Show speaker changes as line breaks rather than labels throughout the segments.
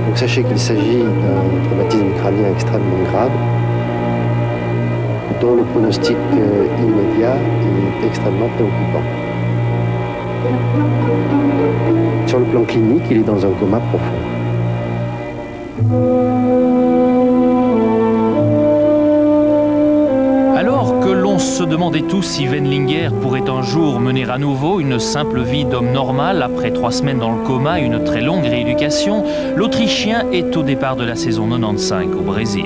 Donc sachez qu'il s'agit d'un traumatisme crânien extrêmement grave, dont le pronostic immédiat est extrêmement préoccupant. Sur le plan clinique, il est dans un coma profond.
Alors que l'on se demandait tous si Wendlinger pourrait un jour mener à nouveau une simple vie d'homme normal après 3 semaines dans le coma et une très longue rééducation, l'Autrichien est au départ de la saison 95 au Brésil.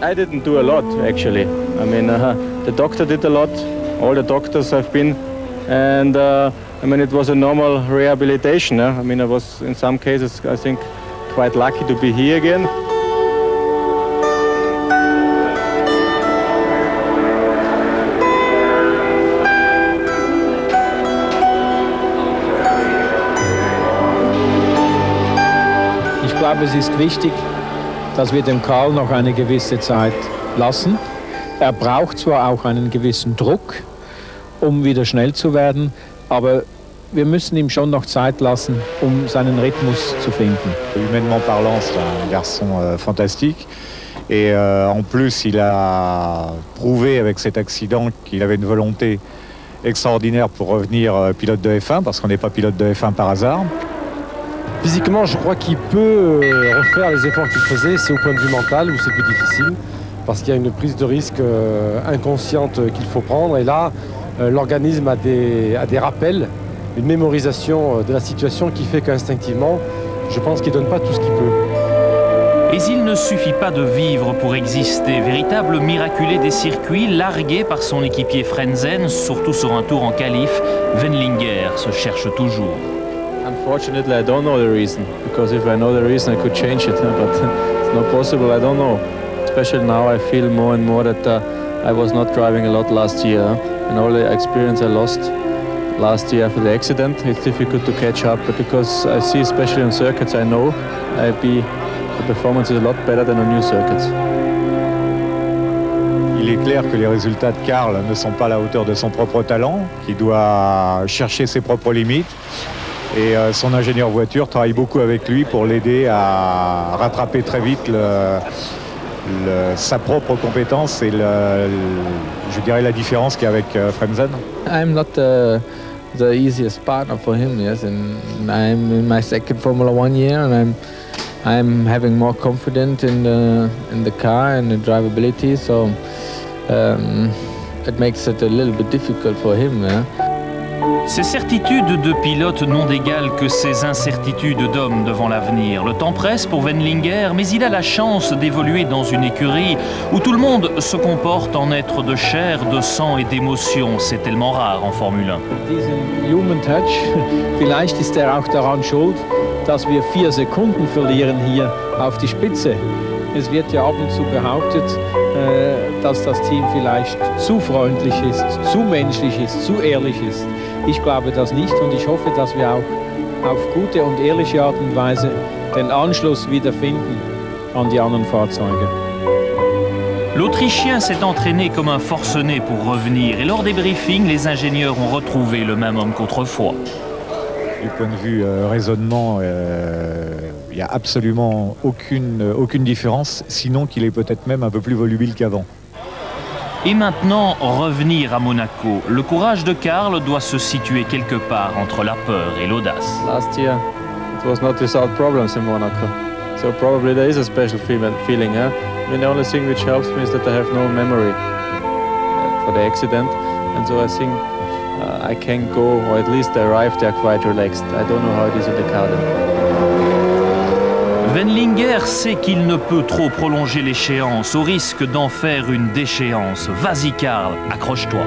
I didn't do a lot actually. I mean, the doctor did a lot. All the doctors have been, and I mean, it was a normal rehabilitation. I mean, I was in some cases, I think, quite lucky to be here again.
Ich glaube, es ist wichtig, dass wir dem Karl noch eine gewisse Zeit lassen. Er braucht zwar auch einen gewissen Druck, um wieder schnell zu werden, aber wir müssen ihm schon noch Zeit lassen, um seinen Rhythmus zu finden.
Humainement parlant, c'est un garçon fantastique. Et en plus, il a prouvé avec cet accident qu'il avait une volonté extraordinaire pour revenir pilote de F1, parce qu'on n'est pas pilote de F1 par hasard.
Physiquement, je crois qu'il peut refaire les efforts qu'il faisait. C'est au point de vue mental où c'est plus difficile, parce qu'il y a une prise de risque inconsciente qu'il faut prendre. Et là, l'organisme a des rappels, une mémorisation de la situation qui fait qu'instinctivement, je pense qu'il ne donne pas tout ce qu'il peut.
Et il ne suffit pas de vivre pour exister. Véritable miraculé des circuits, largué par son équipier Frentzen, surtout sur un tour en qualif, Wendlinger se cherche toujours.
Unfortunately, I don't know the reason, because if I know the reason, I could change it, but it's not possible, I don't know. Especially now, I feel more and more that I was not driving a lot last year, and all the experience I lost last year after the accident, it's difficult to catch up, but because I see, especially on circuits, I know the performance is a lot better than on new circuits.
Il est clair que les résultats de Karl ne sont pas à la hauteur de son propre talent, qu'il doit chercher ses propres limites. Et son ingénieur voiture travaille beaucoup avec lui pour l'aider à rattraper très vite sa propre compétence et je dirais la différence qu'il y a avec Frentzen.
I'm not the easiest partner for him, yes, and I'm in my second Formula One year, and I'm having more confidence in the car and the drivability, so it makes it a little bit difficult for him. Yeah?
Ces certitudes de pilote n'ont d'égal que ces incertitudes d'homme devant l'avenir. Le temps presse pour Wendlinger, mais il a la chance d'évoluer dans une écurie où tout le monde se comporte en être de chair, de sang et d'émotion. C'est tellement rare en Formule 1.
Diesen Human Touch, vielleicht ist er auch daran schuld, dass wir 4 Sekunden verlieren hier auf die Spitze. Es wird ja ab und zu behauptet, dass das Team vielleicht zu freundlich ist, zu menschlich ist, zu ehrlich ist. Ich glaube das nicht und ich hoffe, dass wir auch auf gute und ehrliche Art und Weise den Anschluss wiederfinden an die anderen Fahrzeuge.
L'Autrichien s'est entraîné comme un forcené pour revenir et lors des briefings, les ingénieurs ont retrouvé le même homme qu'autrefois.
Du point de vue raisonnement, il n'y a absolument aucune différence, sinon qu'il est peut-être même un peu plus volubile qu'avant.
Et maintenant, revenir à Monaco. Le courage de Karl doit se situer quelque part entre la peur et l'audace.
Last year, it was not without problems in Monaco. So probably there is a special feeling. I mean, the only thing which helps me is that I have no memory for the accident. And so I think I can go, or at least arrive there quite relaxed. I don't know how it is in the car then.
Wendlinger sait qu'il ne peut trop prolonger l'échéance, au risque d'en faire une déchéance. Vas-y Karl, accroche-toi.